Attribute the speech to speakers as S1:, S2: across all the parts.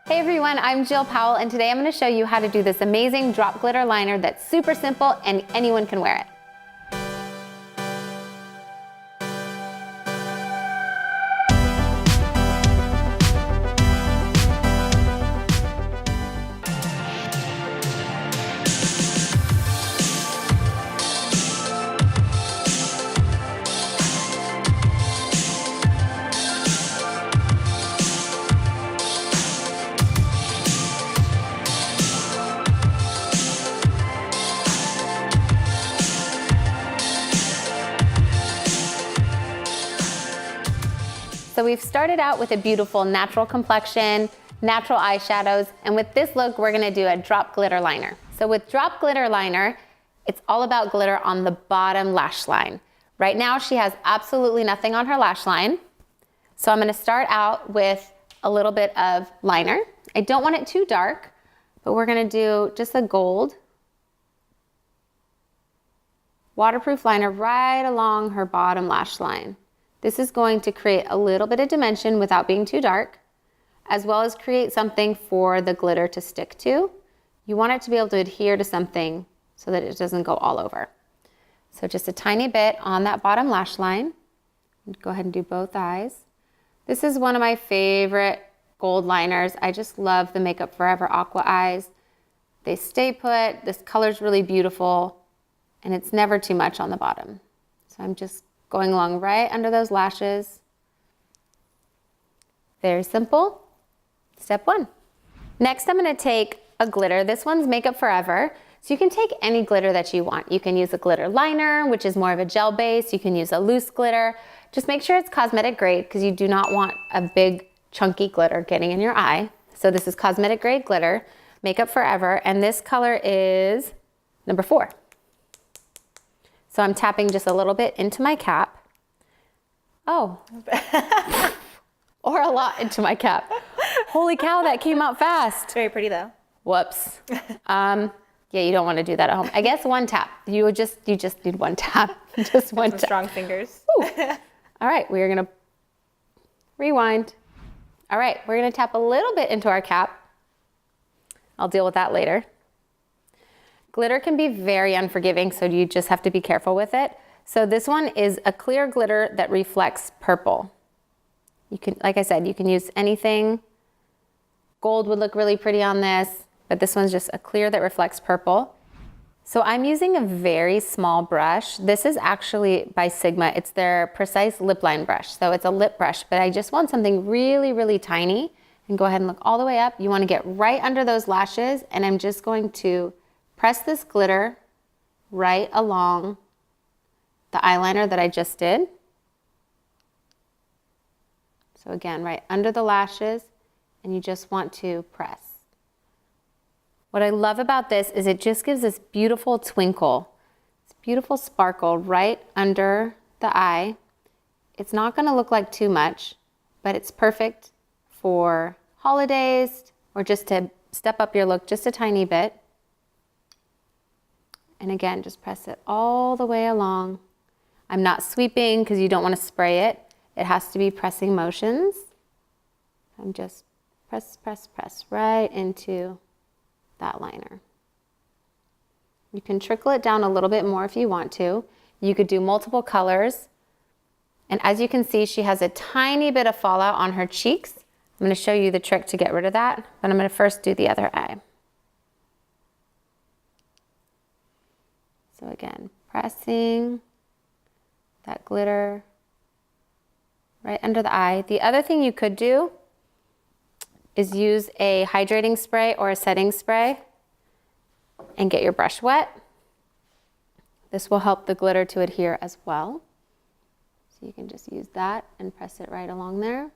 S1: Hey everyone, I'm Jill Powell, and today I'm going to show you how to do this amazing drop glitter liner that's super simple and anyone can wear it. So we've started out with a beautiful natural complexion, natural eyeshadows, and with this look, we're gonna do a drop glitter liner. So with drop glitter liner, it's all about glitter on the bottom lash line. Right now, she has absolutely nothing on her lash line. So I'm gonna start out with a little bit of liner. I don't want it too dark, but we're gonna do just a gold waterproof liner right along her bottom lash line. This is going to create a little bit of dimension without being too dark, as well as create something for the glitter to stick to. You want it to be able to adhere to something so that it doesn't go all over. So just a tiny bit on that bottom lash line. Go ahead and do both eyes. This is one of my favorite gold liners. I just love the Makeup Forever Aqua eyes. They stay put, this color's really beautiful, and it's never too much on the bottom. So I'm just going along right under those lashes. Very simple. Step one. Next, I'm gonna take a glitter. This one's Makeup Forever. So you can take any glitter that you want. You can use a glitter liner, which is more of a gel base. You can use a loose glitter. Just make sure it's cosmetic grade because you do not want a big chunky glitter getting in your eye. So this is cosmetic grade glitter, Makeup Forever, and this color is number 4. So I'm tapping just a little bit into my cap. Oh, or a lot into my cap. Holy cow, that came out fast.
S2: Very pretty though.
S1: Whoops. Yeah, you don't want to do that at home. I guess one tap. You just need one tap. Just one tap.
S2: Strong fingers.
S1: All right, we're gonna rewind. All right, we're gonna tap a little bit into our cap. I'll deal with that later. Glitter can be very unforgiving, so you just have to be careful with it. So this one is a clear glitter that reflects purple. You can, like I said, you can use anything. Gold would look really pretty on this, but this one's just a clear that reflects purple. So I'm using a very small brush. This is actually by Sigma. It's their Precise Lip Line brush. So it's a lip brush, but I just want something really, really tiny. And go ahead and look all the way up. You want to get right under those lashes, and I'm just going to press this glitter right along the eyeliner that I just did. So again, right under the lashes, and you just want to press. What I love about this is it just gives this beautiful twinkle, this beautiful sparkle right under the eye. It's not gonna look like too much, but it's perfect for holidays or just to step up your look just a tiny bit. And again, just press it all the way along. I'm not sweeping because you don't want to spray it. It has to be pressing motions. I'm just press, press, press right into that liner. You can trickle it down a little bit more if you want to. You could do multiple colors. And as you can see, she has a tiny bit of fallout on her cheeks. I'm going to show you the trick to get rid of that, but I'm going to first do the other eye. So again, pressing that glitter right under the eye. The other thing you could do is use a hydrating spray or a setting spray and get your brush wet. This will help the glitter to adhere as well. So you can just use that and press it right along there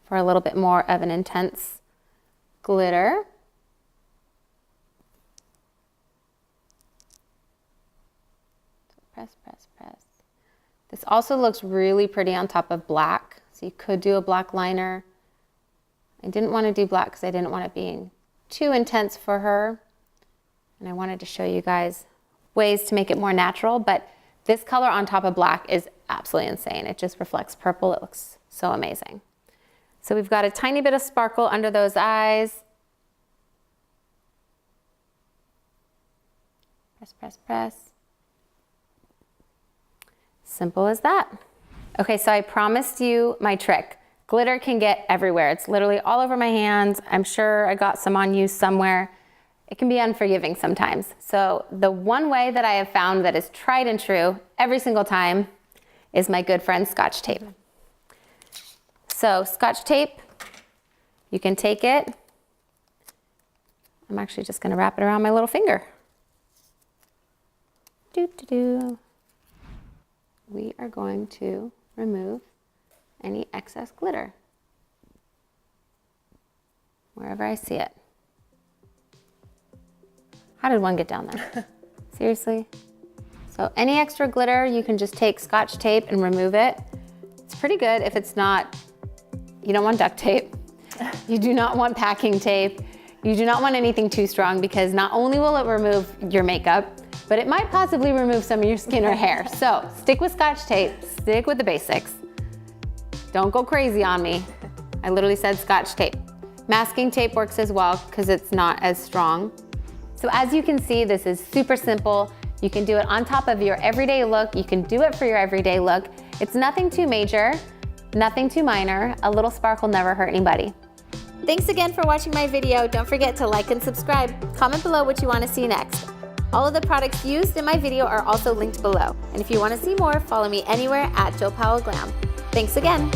S1: for a little bit more of an intense glitter. Press, press, press. This also looks really pretty on top of black. So you could do a black liner. I didn't want to do black because I didn't want it being too intense for her. And I wanted to show you guys ways to make it more natural, but this color on top of black is absolutely insane. It just reflects purple. It looks so amazing. So we've got a tiny bit of sparkle under those eyes. Press, press, press. Simple as that. Okay, so I promised you my trick. Glitter can get everywhere. It's literally all over my hands. I'm sure I got some on you somewhere. It can be unforgiving sometimes. So the one way that I have found that is tried and true every single time is my good friend Scotch Tape. So Scotch Tape, you can take it. I'm actually just gonna wrap it around my little finger. Doo-doo-doo. We are going to remove any excess glitter wherever I see it. How did one get down there? Seriously? So any extra glitter, you can just take Scotch tape and remove it. It's pretty good if it's not, you don't want duct tape. You do not want packing tape. You do not want anything too strong because not only will it remove your makeup, but it might possibly remove some of your skin or hair. So stick with Scotch tape, stick with the basics. Don't go crazy on me. I literally said Scotch tape. Masking tape works as well because it's not as strong. So as you can see, this is super simple. You can do it on top of your everyday look. You can do it for your everyday look. It's nothing too major, nothing too minor. A little sparkle never hurt anybody. Thanks again for watching my video. Don't forget to like and subscribe. Comment below what you want to see next. All of the products used in my video are also linked below. And if you want to see more, follow me anywhere at Powell Glam. Thanks again.